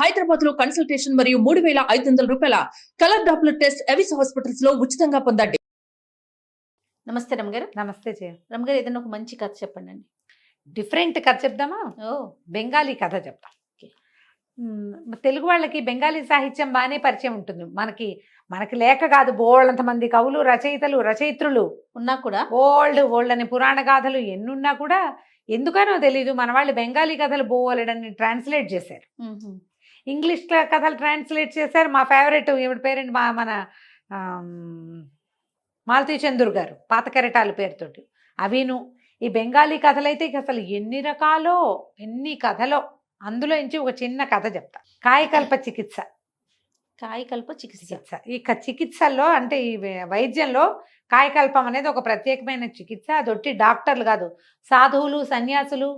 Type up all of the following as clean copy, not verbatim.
హైదరాబాద్ లో కన్సల్టేషన్ మరియు 3,500 రూపాయల colour Doppler test Avis hospitals లో ఉచితంగా పొందండి. నమస్తే రమగారు. నమస్తే జయ. రమగారు, ఏదైనా ఒక మంచి కథ చెప్పండి అండి. డిఫరెంట్ కథ చెప్దామా? బెంగాలీ కథ చెప్తాం. తెలుగు వాళ్ళకి బెంగాలీ సాహిత్యం బాగానే పరిచయం ఉంటుంది. మనకి లేక కాదు, బోళ్ళంత మంది కవులు, రచయిత్రులు ఉన్నా కూడా ఓల్డ్ అని పురాణ గాథలు ఎన్నున్నా కూడా ఎందుకనో తెలీదు మన వాళ్ళు బెంగాలీ కథలు బోలెడని ట్రాన్స్లేట్ చేశారు. ఇంగ్లీష్ కథలు ట్రాన్స్లేట్ చేశారు. మా ఫేవరెట్ ఈవిడ పేరెంట్ మన మాలతీ చందూర్ గారు పాత కెరటాలు పేరుతోటి అవిను. ఈ బెంగాలీ కథలైతే అసలు ఎన్ని కథలో అందులో నుంచి ఒక చిన్న కథ చెప్తా. కాయకల్ప చికిత్స. ఈ చికిత్సల్లో అంటే ఈ వైద్యంలో కాయకల్పం అనేది ఒక ప్రత్యేకమైన చికిత్స. అదొట్టి డాక్టర్లు కాదు, సాధువులు సన్యాసులు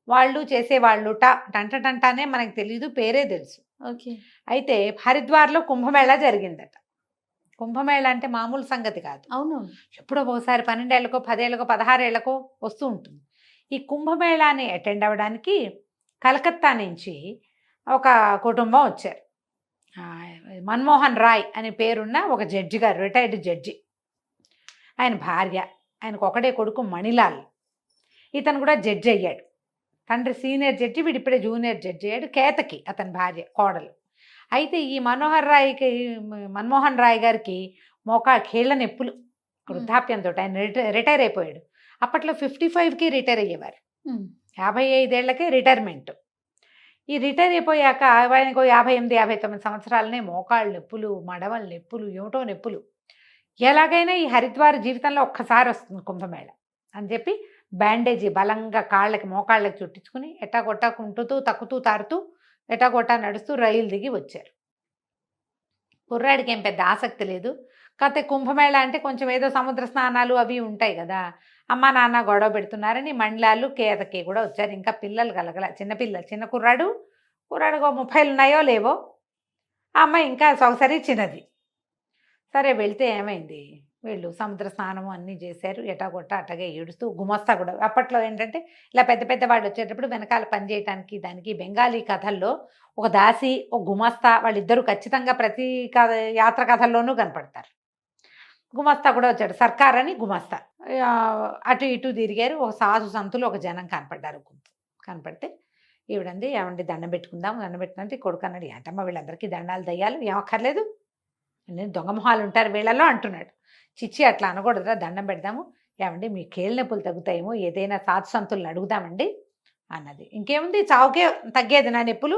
వాళ్ళు చేసేవాళ్ళు. టంటనే మనకు తెలీదు, పేరే తెలుసు. ఓకే. అయితే హరిద్వార్లో కుంభమేళా జరిగిందట. కుంభమేళా అంటే మామూలు సంగతి కాదు. అవును, ఎప్పుడో ఒకసారి 12 ఏళ్లకో 10 ఏళ్లకో 16 ఏళ్లకో వస్తూ ఉంటుంది. ఈ కుంభమేళాని అటెండ్ అవ్వడానికి కలకత్తా నుంచి ఒక కుటుంబం వచ్చారు. మన్మోహన్ రాయ్ అనే పేరున్న ఒక జడ్జి గారు, రిటైర్డ్ జడ్జి. ఆయన భార్య, ఆయనకు ఒకడే కొడుకు మణిలాల్. ఇతను కూడా జడ్జి అయ్యాడు. తండ్రి సీనియర్ జడ్జి, వీడిప్పుడే జూనియర్ జడ్జి అయ్యాడు. కేతకి అతని భార్య, కోడలు. అయితే ఈ మన్మోహన్ రాయ్ గారికి కీళ్ళ నొప్పులు, వృద్ధాప్యంతో ఆయన రిటైర్ అయిపోయాడు. అప్పట్లో 55కి రిటైర్ అయ్యేవారు. 55 ఏళ్లకే రిటైర్మెంట్. ఈ రిటైర్ అయిపోయాక ఆయనకు 58, 59 సంవత్సరాలనే మోకాళ్ళ నొప్పులు, మడవల నొప్పులు, ఏమిటో నొప్పులు. ఎలాగైనా ఈ హరిద్వార్ జీవితంలో ఒక్కసారి వస్తుంది కుంభమేళ అని చెప్పి బ్యాండేజీ బలంగా మోకాళ్ళకి చుట్టించుకుని ఎట్టాగొట్టా కుంటుతూ తక్కుతూ తారుతూ ఎటాగొట్టా నడుస్తూ రైలు దిగి వచ్చారు. కుర్రాడికి ఏం పెద్ద ఆసక్తి లేదు. కాకపోతే కుంభమేళ అంటే కొంచెం ఏదో సముద్ర స్నానాలు అవి ఉంటాయి కదా. అమ్మ నాన్న గొడవ పెడుతున్నారని మండలాలు కేతకి కూడా వచ్చారు. ఇంకా పిల్లలు కలగల, చిన్న కుర్రాడు 30 ఉన్నాయో లేవో. ఆ అమ్మాయి ఇంకా సొగసరి చిన్నది. సరే వెళ్తే ఏమైంది, వీళ్ళు సముద్ర స్నానం అన్నీ చేశారు. ఎటాగొట్ట అట్టగే ఏడుస్తూ గుమస్తా కూడా. అప్పట్లో ఏంటంటే ఇలా పెద్ద వాళ్ళు వచ్చేటప్పుడు వెనకాల పని చేయడానికి దానికి బెంగాలీ కథల్లో ఒక దాసి, ఒక గుమస్తా, వాళ్ళిద్దరూ ఖచ్చితంగా ప్రతి యాత్ర కథల్లోనూ కనపడతారు. గుమస్తా కూడా వచ్చాడు, సర్కార్ అని గుమస్తా. అటు ఇటు తిరిగారు. ఒక సాధు సంతులు ఒక జనం కనపడ్డారు. కనపడితే ఈవిడంది, ఏమండి దండం పెట్టుకుంటే కొడుకు అన్నాడు, ఏంటమ్మా వీళ్ళందరికీ దండాలు దయ్యాలు ఏమక్కర్లేదు, నేను దొంగ మొహాలు ఉంటారు వీళ్ళలో అంటున్నాడు. చిచ్చి అట్లా అనకూడదురా, దండం పెడదాము. ఏమండి మీ కేళ్ళ నొప్పులు తగ్గుతాయేమో, ఏదైనా సాధు సంతులను అడుగుదామండి అన్నది. ఇంకేముంది, చావుకే తగ్గేది నా నొప్పులు,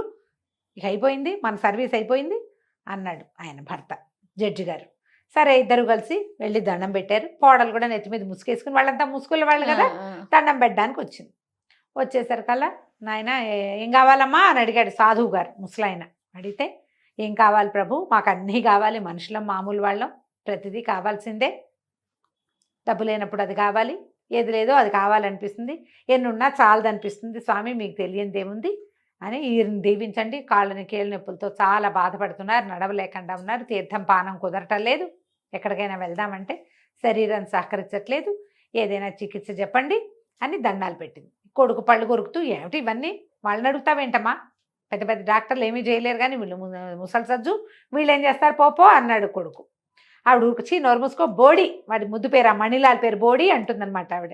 ఇక అయిపోయింది, మన సర్వీస్ అయిపోయింది అన్నాడు ఆయన భర్త జడ్జి గారు. సరే ఇద్దరు కలిసి వెళ్ళి దండం పెట్టారు. కోడలు కూడా నెత్తి మీద ముసుకేసుకుని, వాళ్ళంతా ముసుగుల వాళ్ళు కదా, దండం పెట్టడానికి వచ్చింది. వచ్చేసరికల్లా నాయన ఏం కావాలమ్మా అని అడిగాడు సాధువు గారు. ముసలాయన అడిగితే, ఏం కావాలి ప్రభు, మాకు అన్నీ కావాలి, మనుషులం మామూలు వాళ్ళం, ప్రతిదీ కావాల్సిందే, డబ్బు లేనప్పుడు అది కావాలి, ఏది లేదో అది కావాలనిపిస్తుంది, ఎన్నున్నా చాలదనిపిస్తుంది స్వామి, మీకు తెలియనిది ఏముంది అని ఈయన దీవించండి. కాళ్ళని కీళ్ళ నొప్పులతో చాలా బాధపడుతున్నారు, నడవలేకుండా ఉన్నారు, తీర్థం పానం కుదరటం లేదు, ఎక్కడికైనా వెళ్దామంటే శరీరం సహకరించట్లేదు, ఏదైనా చికిత్స చెప్పండి అని దండాలు పెట్టింది. కొడుకు పళ్ళు కొరుకుతూ, ఏమిటి ఇవన్నీ, వాళ్ళని అడుగుతావేంటమ్మా, పెద్ద డాక్టర్లు ఏమీ చేయలేరు కానీ వీళ్ళు ముసలి సజ్జు, వీళ్ళు ఏం చేస్తారు పోపో అన్నాడు కొడుకు. ఆవిడ ఉరిచి నోరు మూసుకో, బోడి, వాడి ముద్దు పేరు ఆ మణిలాల్ పేరు బోడి అంటుందన్నమాట ఆవిడ.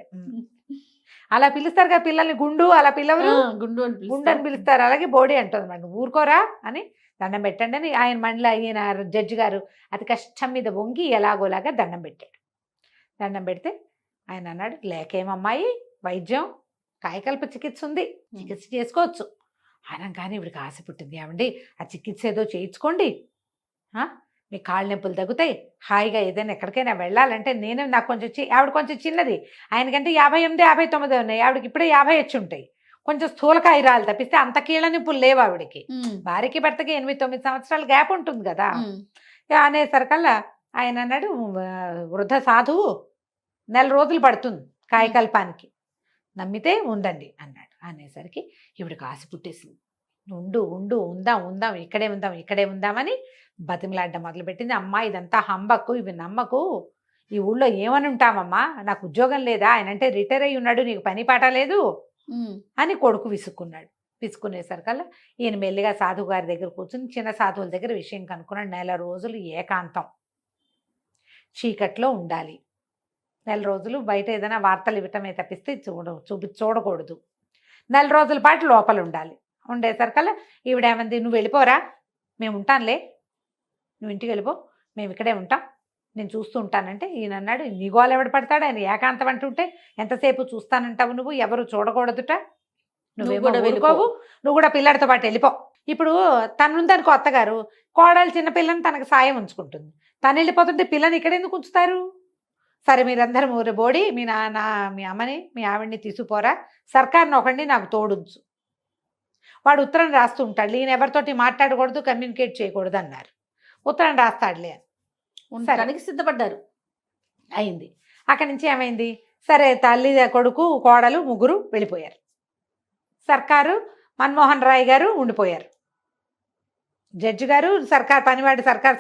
అలా పిలుస్తారు కదా పిల్లల్ని, గుండు అలా పిల్లవరు, గుండు అని పిలుస్తారు, అలాగే బోడి అంటుంది అన్నమాట. ఊరుకోరా అని దండం పెట్టండి అని ఈయన జడ్జి గారు అతి కష్టం మీద వంగి ఎలాగోలాగా దండం పెట్టాడు. దండం పెడితే ఆయన అన్నాడు, లేకేమమ్మాయి వైద్యం, కాయకల్ప చికిత్స ఉంది, చికిత్స చేసుకోవచ్చు అనగానే ఇవిడికి ఆశ పుట్టింది. ఏమండి ఆ చికిత్స ఏదో చేయించుకోండి, మీ కాళ్ళ నొప్పులు తగ్గుతాయి, హాయిగా ఏదైనా ఎక్కడికైనా వెళ్ళాలంటే నాకు కొంచెం ఆవిడ కొంచెం చిన్నది, ఆయనకంటే 58, 59 ఉన్నాయి, ఆవిడకి ఇప్పుడే 50 వచ్చి ఉంటాయి, కొంచెం స్థూలకాయ రాలు తప్పిస్తే అంత కీళ్ళ నొప్పులు లేవు ఆవిడకి. భార్యకి భర్తకి 8, 9 సంవత్సరాల గ్యాప్ ఉంటుంది కదా. అనేసరికల్లా ఆయన అన్నాడు, వృద్ధ సాధువు 4 రోజులు పడుతుంది కాయకల్పానికి, నమ్మితే ఉండండి అన్నాడు. అనేసరికి ఇవిడికి ఆశ పుట్టేసింది. ఉందాం ఇక్కడే ఉందామని బతిమలాడ్డం మొదలుపెట్టింది. అమ్మా ఇదంతా హంబకు, ఇవి నమ్మకు, ఈ ఊళ్ళో ఏమని ఉంటామమ్మా, నాకు ఉద్యోగం లేదా, ఆయన అంటే రిటైర్ అయ్యి ఉన్నాడు, నీకు పని పాట లేదు అని కొడుకు విసుక్కున్నాడు. పిసుకునేసరికల్లా ఈయన మెల్లిగా సాధువు గారి దగ్గర కూర్చుని చిన్న సాధువుల దగ్గర విషయం కనుక్కున్నాడు. 1 నెల రోజులు ఏకాంతం, చీకట్లో ఉండాలి. 1 నెల రోజులు బయట ఏదైనా వార్తలు ఇవ్వటమే తప్పిస్తే చూడకూడదు. 1 నెల రోజుల పాటు లోపల ఉండాలి. ఉండేసరికల్లా ఈవిడేమంది, నువ్వు వెళ్ళిపోరా, మేము ఉంటానులే, నువ్వు ఇంటికి వెళ్ళిపో, మేము ఇక్కడే ఉంటాం, నేను చూస్తూ ఉంటానంటే ఈయన అన్నాడు, నీ గోలు ఎవడు పడతాడు, ఆయన ఏకాంతం అంటుంటే ఎంతసేపు చూస్తానంటావు, నువ్వు ఎవరు చూడకూడదుట, నువ్వేమో కూడా వెళ్ళిపోవు, నువ్వు కూడా పిల్లడితో పాటు వెళ్ళిపో. ఇప్పుడు తనుందనుకో అత్తగారు, కోడలు చిన్న పిల్లని తనకు సాయం ఉంచుకుంటుంది, తను వెళ్ళిపోతుంటే పిల్లని ఇక్కడ ఎందుకు ఉంచుతారు? సరే మీరందరూ ఊరి బోడి మీ నాన్న మీ అమ్మని మీ ఆవిడ్ని తీసుకుపోరా, సర్కార్ని ఒకడిని నాకు తోడుంచు. వాడు ఉత్తరం రాస్తూ ఉంటాడు, ఈయన ఎవరితోటి మాట్లాడకూడదు, కమ్యూనికేట్ చేయకూడదు అన్నారు. ఉత్తరం రాస్తాడులే అని ఉండడానికి సిద్ధపడ్డారు. అయింది. అక్కడి నుంచి ఏమైంది, సరే తల్లి కొడుకు కోడలు ముగ్గురు వెళ్ళిపోయారు. సర్కారు మన్మోహన్ రాయ్ గారు ఉండిపోయారు, జడ్జి గారు సర్కార్ పనివాడి సర్కార్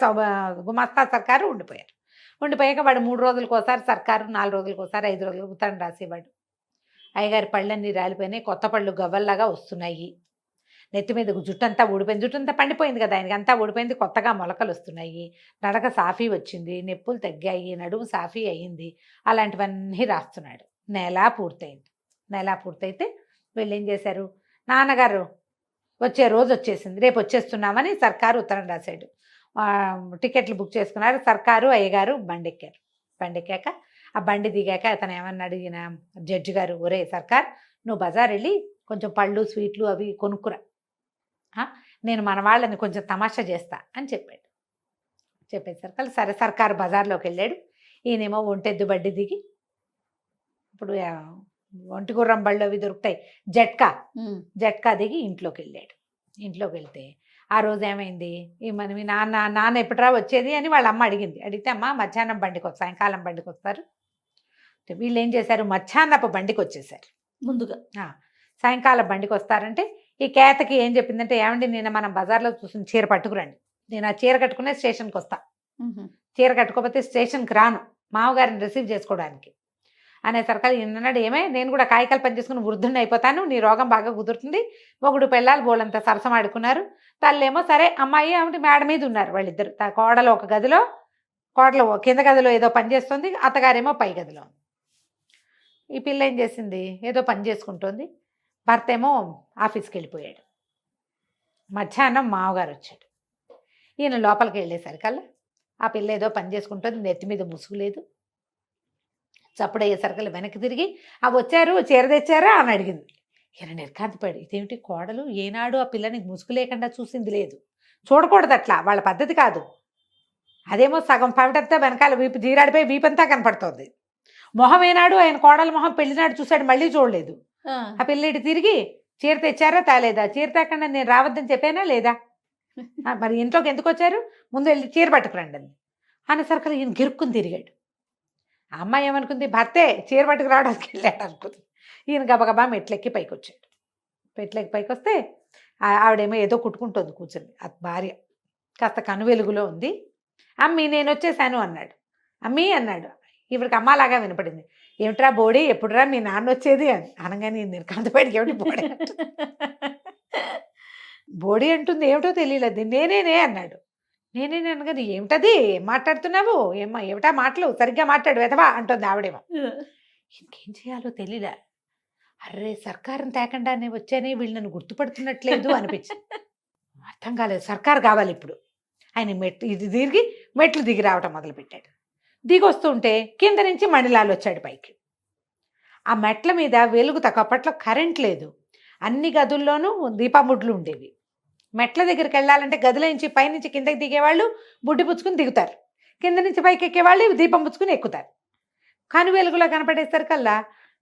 గుమాస్తా సర్కారు ఉండిపోయారు. ఉండిపోయాక వాడు 3 రోజులకు ఒకసారి సర్కారు, 4 రోజులకు ఒకసారి, 5 రోజులకు ఉత్తరం రాసేవాడు. అయ్యగారి పళ్ళన్నీ రాలిపోయినాయి, కొత్త పళ్ళు గవ్వల్లాగా వస్తున్నాయి, నెత్తి మీద జుట్టంతా ఊడిపోయింది, జుట్టంతా పండిపోయింది కదా ఆయనకి, అంతా ఊడిపోయింది, కొత్తగా మొలకలు వస్తున్నాయి, నడక సాఫీ వచ్చింది, నొప్పులు తగ్గాయి, నడుము సాఫీ అయ్యింది, అలాంటివన్నీ రాస్తున్నాడు. నెల పూర్తయింది. నెల పూర్తయితే వీళ్ళు ఏం చేశారు, నాన్నగారు వచ్చే రోజు వచ్చేసింది, రేపు వచ్చేస్తున్నామని సర్కారు ఉత్తరం రాశాడు. టికెట్లు బుక్ చేసుకున్నారు. సర్కారు అయ్యగారు బండెక్కారు. బండెక్కాక ఆ బండి దిగాక అతను ఏమన్నాడు, ఈయన జడ్జి గారు, ఒరే సర్కార్, నువ్వు బజార్ వెళ్ళి కొంచెం పళ్ళు స్వీట్లు అవి కొనుక్కురా, నేను మన వాళ్ళని కొంచెం తమాషా చేస్తా అని చెప్పాడు. చెప్పేసరికి సరే సర్కారు బజార్లోకి వెళ్ళాడు. ఈయనేమో ఒంటెద్దు బండి దిగి, ఇప్పుడు ఒంటి గుర్రం బళ్ళు అవి దొరుకుతాయి, జట్కా దిగి ఇంట్లోకి వెళ్ళాడు. ఇంట్లోకి వెళ్తే ఆ రోజు ఏమైంది, మీ నాన్న ఎప్పుడురా వచ్చేది అని వాళ్ళ అమ్మ అడిగింది. అడిగితే అమ్మ మధ్యాహ్నం బండికి వస్తారు, సాయంకాలం బండికి వస్తారు. వీళ్ళు ఏం చేశారు, మధ్యాహ్నపు బండికి వచ్చేసారు. ముందుగా సాయంకాలం బండికి వస్తారంటే ఈ కేతకి ఏం చెప్పిందంటే, ఏమండి నేను మనం బజార్లో చూసిన చీర పట్టుకురండి, నేను ఆ చీర కట్టుకునే స్టేషన్కి వస్తా, చీర కట్టుకోకపోతే స్టేషన్కి రాను మామగారిని రిసీవ్ చేసుకోవడానికి అనేసరికి ఈయనన్నాడు, ఏమే నేను కూడా కాయకాలు పనిచేసుకుని వృద్ధుని అయిపోతాను, నీ రోగం బాగా కుదురుతుంది. మొగుడు పెళ్ళాలు బోళ్ళంతా సరసం ఆడుకున్నారు. తల్లేమో సరే అమ్మాయి ఏమిటి మేడ మీద ఉన్నారు వాళ్ళిద్దరు, కోడలు ఒక గదిలో, కోడలు కింద గదిలో ఏదో పని చేస్తుంది, అత్తగారేమో పై గదిలో. ఈ పిల్ల ఏం చేసింది, ఏదో పని చేసుకుంటుంది, భర్త ఏమో ఆఫీస్కి వెళ్ళిపోయాడు. మధ్యాహ్నం మామగారు వచ్చాడు. ఈయన లోపలికి వెళ్ళేసరికల్లా ఆ పిల్ల ఏదో పని చేసుకుంటుంది, నెత్తి మీద ముసుగు లేదు. చప్పుడయ్యేసరికల్లా వెనక్కి తిరిగి ఆ వచ్చారు చీర తెచ్చారా అని అడిగింది. ఈయన నిర్కాంతపడి, ఇదేమిటి కోడలు ఏనాడు ఆ పిల్లని ముసుగు లేకుండా చూసింది లేదు, చూడకూడదు అట్లా, వాళ్ళ పద్ధతి కాదు. అదేమో సగం పవిటంతా వెనకాల వీపు జీరాడిపోయి వీపంతా కనపడుతుంది. మొహం ఏనాడు ఆయన కోడల మొహం పెళ్లినాడు చూశాడు, మళ్ళీ చూడలేదు. ఆ పిల్లడి తిరిగి చీర తెచ్చారా తేలేదా, చీర తేకుండా నేను రావద్దని చెప్పానా లేదా, మరి ఇంట్లోకి ఎందుకు వచ్చారు, ముందు వెళ్ళి చీర పట్టుకురండి అంది. అనేసరికి ఈయన గిరుక్కుని తిరిగాడు. ఆ అమ్మాయి ఏమనుకుంది, భర్తే చీర పట్టుకు రావడానికి వెళ్ళాడు అనుకుంది. ఈయన గబగబా మెట్లెక్కి పైకి వచ్చాడు. మెట్లెక్కి పైకి వస్తే ఆవిడేమో ఏదో కుట్టుకుంటుంది కూర్చొని, ఆ భార్య కాస్త కను వెలుగులో ఉంది. అమ్మి నేను వచ్చేసాను అన్నాడు. అమ్మీ అన్నాడు. ఇవిడికి అమ్మలాగా వినపడింది. ఏమిట్రా బోడీ, ఎప్పుడురా మీ నాన్న వచ్చేది అని అనగానే నిర్కాంతపడికి ఏమిటి బోడీ బోడీ అంటుంది, ఏమిటో తెలియలేదు. నేనేనే అన్నాడు. నేనేనే అనగానే ఏమిటది, ఏం మాట్లాడుతున్నావు, ఏమిటా మాటలు, సరిగ్గా మాట్లాడు వెధవా అంటుంది ఆవిడేమో. ఇంకేం చేయాలో తెలియలే. అర్రే సర్కారం తేకుండానే వచ్చానే, వీళ్ళు నన్ను గుర్తుపడుతున్నట్లేదు అనిపించింది. అర్థం కాలేదు, సర్కారు కావాలి ఇప్పుడు. ఆయన మెట్లు దిగి రావటం మొదలుపెట్టాడు. దిగి వస్తుంటే కింద నుంచి మణిలాల్ వచ్చాడు పైకి. ఆ మెట్ల మీద వెలుగు అప్పట్లో కరెంట్ లేదు, అన్ని గదుల్లోనూ దీపముడ్లు ఉండేవి. మెట్ల దగ్గరికి వెళ్ళాలంటే గదిలో నుంచి పైనుంచి కిందకి దిగేవాళ్ళు బుడ్డి పుచ్చుకుని దిగుతారు, కింద నుంచి పైకి ఎక్కేవాళ్ళు దీపం పుచ్చుకుని ఎక్కుతారు. కను వెలుగులో కనపడేసరికల్లా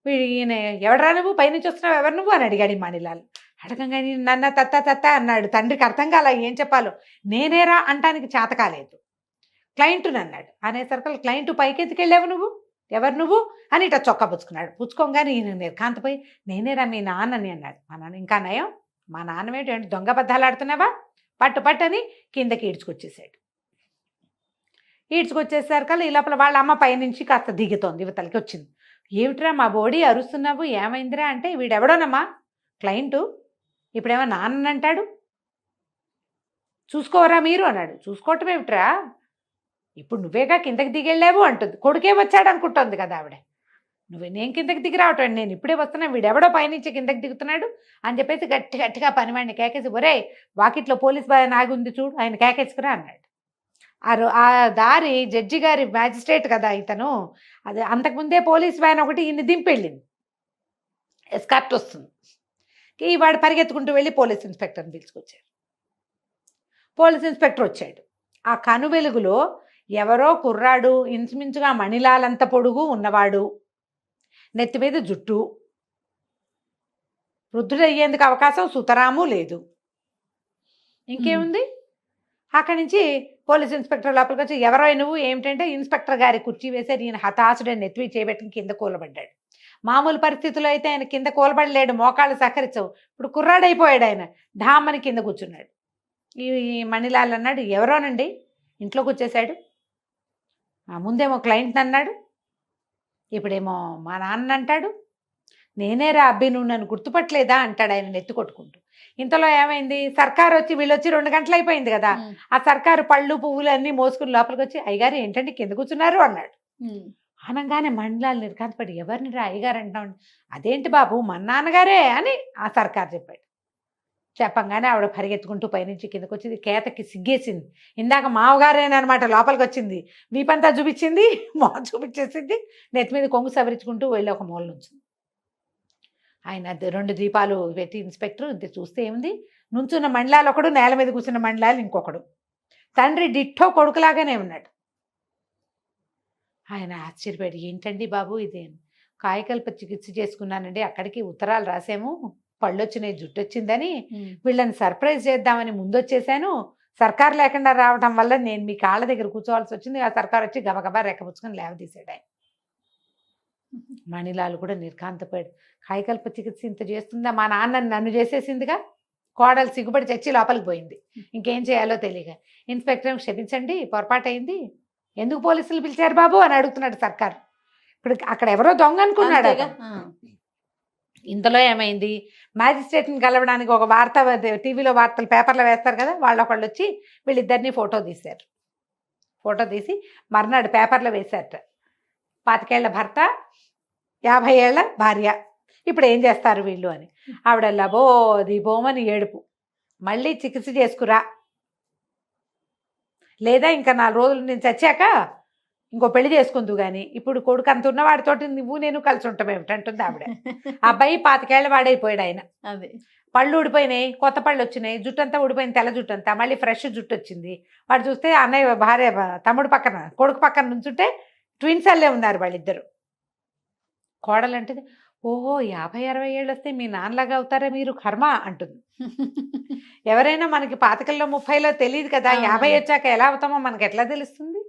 ఈయన ఎవడరా నువ్వు, పైనుంచి వస్తున్నావు, ఎవరు నువ్వు అని అడిగాడు మణిలాల్. అడగంగానే నన్న తత్త అన్నాడు. తండ్రికి అర్థం కాల ఏం చెప్పాలో. నేనేరా అంటానికి చేత కాలేదు. క్లయింటుని అన్నాడు. అనేసరికి క్లయింట్ పైకి ఎత్తుకెళ్ళావు నువ్వు, ఎవరు నువ్వు అని ఇట్లా చొక్కా పుచ్చుకున్నాడు. పుచ్చుకోగానే ఈయన నిర్కాంతపోయి నేనేరా మీ నాన్నని అన్నాడు. మా నాన్న ఇంకా నయం, మా నాన్నమేంటి దొంగ బద్దాలు ఆడుతున్నావా, పట్టు అని కిందకి ఈడ్చుకొచ్చేసాడు. ఈడ్చుకొచ్చేసరికల్లా ఈ లోపల వాళ్ళ అమ్మ పైనుంచి కాస్త దిగుతోంది, యువతలకి వచ్చింది. ఏమిట్రా మా బోడీ అరుస్తున్నావు, ఏమైందిరా అంటే వీడెవడోనమ్మా క్లయింటు, ఇప్పుడేమో నాన్న అంటాడు. చూసుకోవరా మీరు అన్నాడు. చూసుకోవటం ఏమిట్రా, ఇప్పుడు నువ్వేగా కిందకి దిగెళ్ళావు అంటుంది. కొడుకే వచ్చాడు అనుకుంటుంది కదా ఆవిడ. నేను కిందకి దిగి రావటం, నేను ఇప్పుడే వస్తున్నా, వీడెవడో పైనుంచి కిందకి దిగుతున్నాడు అని చెప్పేసి గట్టిగా పనివాడిని కేకేసి, ఒరే వాకిట్లో పోలీస్ బాయ్ ఆగి ఉంది చూడు, ఆయన కేకేసుకురా అన్నాడు. ఆ దారి జడ్జి గారి మ్యాజిస్ట్రేట్ కదా ఇతను, అది అంతకుముందే పోలీస్ వ్యాన్ ఒకటి ఈయన్ని దింపెళ్ళింది, ఎస్కార్ట్ వస్తుంది. వాడు పరిగెత్తుకుంటూ వెళ్ళి పోలీస్ ఇన్స్పెక్టర్ని పిలుచుకొచ్చారు. పోలీస్ ఇన్స్పెక్టర్ వచ్చాడు. ఆ కను వెలుగులో ఎవరో కుర్రాడు, ఇంచుమించుగా మణిలాలంత పొడుగు ఉన్నవాడు, నెత్తి మీద జుట్టు, వృద్ధుడయ్యేందుకు అవకాశం సుతరాము లేదు. ఇంకేముంది, అక్కడి నుంచి పోలీస్ ఇన్స్పెక్టర్ లోపలికి వచ్చి, ఎవరో నువ్వు ఏమిటంటే, ఇన్స్పెక్టర్ గారి కుర్చీ వేశారు. ఈయన హతాశుడని నెత్తివి చేయబెట్టుకుని కింద కూలబడ్డాడు. మామూలు పరిస్థితుల్లో అయితే ఆయన కింద కూలబడలేడు, మోకాళ్ళు సహకరించవు. ఇప్పుడు కుర్రాడైపోయాడు ఆయన, ఢామ్మని కింద కూర్చున్నాడు. ఈ మణిలాల్ అన్నాడు, ఎవరోనండి, ఇంట్లోకి వచ్చేసాడు. ముందేమో క్లయింట్ అన్నాడు, ఇప్పుడేమో మా నాన్న అంటాడు. నేనేరా అబ్బి, నువ్వు నన్ను గుర్తుపట్టలేదా అంటాడు ఆయన నెత్తి కొట్టుకుంటూ. ఇంతలో ఏమైంది, సర్కారు వచ్చి వీళ్ళొచ్చి 2 గంటలు అయిపోయింది కదా. ఆ సర్కారు పళ్ళు పువ్వులు అన్నీ మోసుకుని లోపలికి వచ్చి, అయ్యగారు ఏంటంటే కింద కూర్చున్నారు అన్నాడు. అనగానే మణిలాల్ నిర్ఘాంతపడి, ఎవరిని రా అయ్యగారు అంటాం. అదేంటి బాబు, మన నాన్నగారే అని ఆ సర్కారు చెప్పాడు. చెప్పంగానే ఆవిడ పరిగెత్తుకుంటూ పైనుంచి కిందకు వచ్చింది. కేతకి సిగ్గేసింది. ఇందాక మావగారేనమాట లోపలికి వచ్చింది, వీపంతా చూపించింది, మొహం చూపించేసింది, నెత్తి మీద కొంగు సవరించుకుంటూ వెళ్ళి ఒక మూల నుంచి ఆయన 2 దీపాలు పెట్టి ఇన్స్పెక్టర్ చూస్తే ఏముంది, నుంచున్న మండలాలు ఒకడు, నేల మీద కూర్చున్న మండలాలు ఇంకొకడు. తండ్రి డిట్టో కొడుకులాగానే ఉన్నాడు. ఆయన ఆశ్చర్యపోయాడు, ఏంటండి బాబు ఇదే, కాయకల్ప చికిత్స చేసుకున్నానండి, అక్కడికి ఉత్తరాలు రాసాము, పళ్ళు వచ్చినాయి, జుట్టు వచ్చిందని, వీళ్ళని సర్ప్రైజ్ చేద్దామని ముందొచ్చేసాను. సర్కారు లేకుండా రావడం వల్ల నేను మీ కాళ్ళ దగ్గర కూర్చోవాల్సి వచ్చింది. ఆ సర్కారు వచ్చి గబగబా రెక్కపుచ్చుకొని లేవదీశాడు ఆయన. మణిలాల్ కూడా నిర్ఘాంతపోయాడు. కాయకల్ప చికిత్స ఇంత చేస్తుందా, మా నాన్న నన్ను చేసేసిందిగా. కోడలు సిగ్గుపడి చచ్చి లోపలికి పోయింది. ఇంకేం చేయాలో తెలియక ఇన్స్పెక్టర్, క్షమించండి పొరపాటు అయింది, ఎందుకు పోలీసులు పిలిచారు బాబు అని అడుగుతున్నాడు సర్కారు. ఇప్పుడు అక్కడ ఎవరో దొంగ అనుకున్నాడు. ఇంతలో ఏమైంది, మ్యాజిస్ట్రేట్ని కలవడానికి ఒక వార్త, టీవీలో వార్తలు పేపర్లో వేస్తారు కదా, వాళ్ళొకళ్ళు వచ్చి వీళ్ళిద్దరినీ ఫోటో తీశారు. ఫోటో తీసి మర్నాడు పేపర్లో వేశారట. 25 ఏళ్ల భర్త, 50 ఏళ్ల భార్య, ఇప్పుడు ఏం చేస్తారు వీళ్ళు అని. ఆవిడ బోమని ఏడుపు, మళ్ళీ చికిత్స చేసుకురా, లేదా ఇంకా 4 రోజులు నేను చచ్చాక ఇంకో పెళ్లి చేసుకుందు కానీ, ఇప్పుడు కొడుకు అంత ఉన్నవాడితోటి నువ్వు నేను కలిసి ఉంటాం ఏమిటంటుంది ఆవిడ. అబ్బాయి 25 ఏళ్ల వాడైపోయాడు ఆయన. అదే పళ్ళు ఊడిపోయినాయి, కొత్త పళ్ళు వచ్చినాయి, జుట్టు అంతా ఊడిపోయింది, తెల్ల జుట్టు అంతా, మళ్ళీ ఫ్రెష్ జుట్టు వచ్చింది. వాడు చూస్తే అన్నయ్య భార్య తమ్ముడు పక్కన, కొడుకు పక్కన నుంచుంటే ట్విన్స్ అల్లే ఉన్నారు వాళ్ళిద్దరు. కోడలంటే, ఓహో 50-60 ఏళ్ళు వస్తే మీ నాన్నలాగా అవుతారా మీరు, కర్మ అంటుంది. ఎవరైనా మనకి 25లో 30లో తెలియదు కదా, 50 వచ్చాక ఎలా అవుతామో మనకి ఎట్లా తెలుస్తుంది.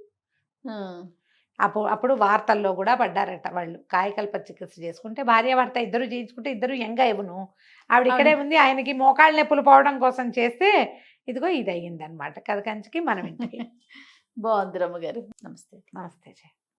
అప్పుడు వార్తల్లో కూడా పడ్డారట వాళ్ళు. కాయకల్ప చికిత్స చేసుకుంటే భార్యాభర్త ఇద్దరు చేయించుకుంటే ఇద్దరు యంగ్ అయ్యను. ఆవిడ ఇక్కడే ఉంది, ఆయనకి మోకాళ్ళ నొప్పులు పోవడం కోసం చేస్తే ఇదిగో ఇది అయ్యిందనమాట. కథ కంచికి మనం ఇంటికి. బాగుంది రమ్మగారు. నమస్తే. నమస్తే.